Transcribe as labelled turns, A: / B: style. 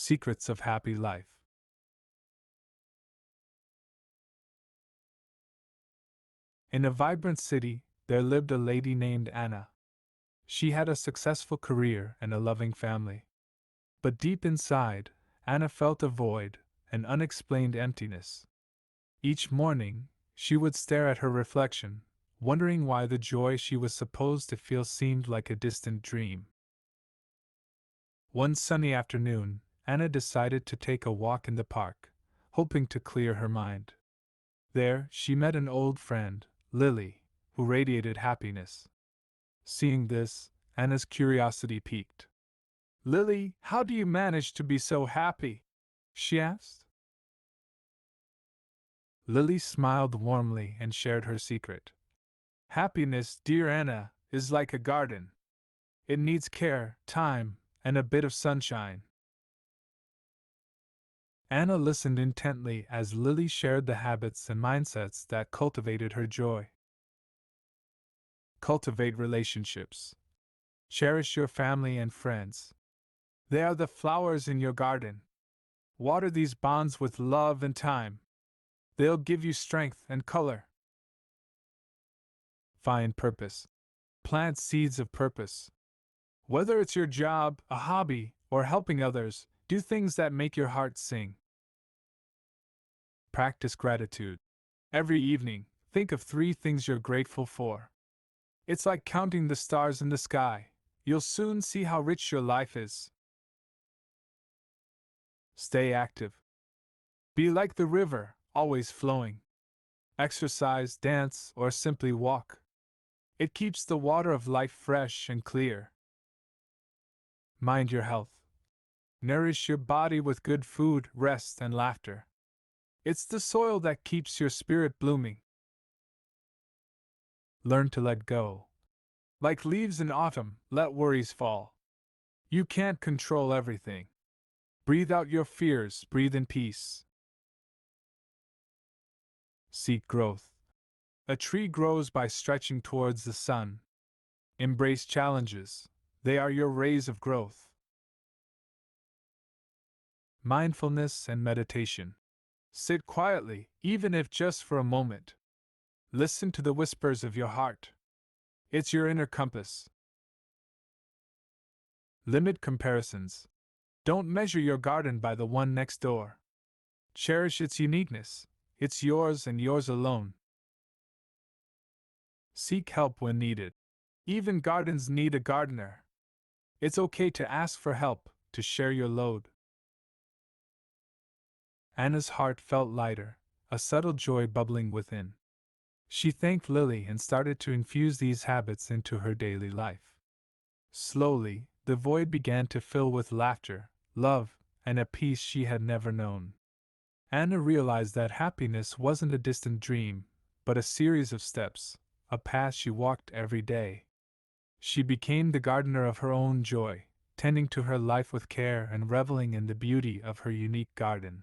A: Secrets of Happy Life. In a vibrant city, there lived a lady named Anna. She had a successful career and a loving family. But deep inside, Anna felt a void, an unexplained emptiness. Each morning, she would stare at her reflection, wondering why the joy she was supposed to feel seemed like a distant dream. One sunny afternoon, Anna decided to take a walk in the park, hoping to clear her mind. There, she met an old friend, Lily, who radiated happiness. Seeing this, Anna's curiosity piqued. "Lily, how do you manage to be so happy?" she asked. Lily smiled warmly and shared her secret. "Happiness, dear Anna, is like a garden. It needs care, time, and a bit of sunshine." Anna listened intently as Lily shared the habits and mindsets that cultivated her joy. Cultivate relationships. Cherish your family and friends. They are the flowers in your garden. Water these bonds with love and time. They'll give you strength and color. Find purpose. Plant seeds of purpose. Whether it's your job, a hobby, or helping others, do things that make your heart sing. Practice gratitude. Every evening, think of 3 things you're grateful for. It's like counting the stars in the sky. You'll soon see how rich your life is. Stay active. Be like the river, always flowing. Exercise, dance, or simply walk. It keeps the water of life fresh and clear. Mind your health. Nourish your body with good food, rest, and laughter. It's the soil that keeps your spirit blooming. Learn to let go. Like leaves in autumn, let worries fall. You can't control everything. Breathe out your fears, breathe in peace. Seek growth. A tree grows by stretching towards the sun. Embrace challenges, they are your rays of growth. Mindfulness and meditation. Sit quietly, even if just for a moment. Listen to the whispers of your heart. It's your inner compass. Limit comparisons. Don't measure your garden by the one next door. Cherish its uniqueness. It's yours and yours alone. Seek help when needed. Even gardens need a gardener. It's okay to ask for help, to share your load. Anna's heart felt lighter, a subtle joy bubbling within. She thanked Lily and started to infuse these habits into her daily life. Slowly, the void began to fill with laughter, love, and a peace she had never known. Anna realized that happiness wasn't a distant dream, but a series of steps, a path she walked every day. She became the gardener of her own joy, tending to her life with care and reveling in the beauty of her unique garden.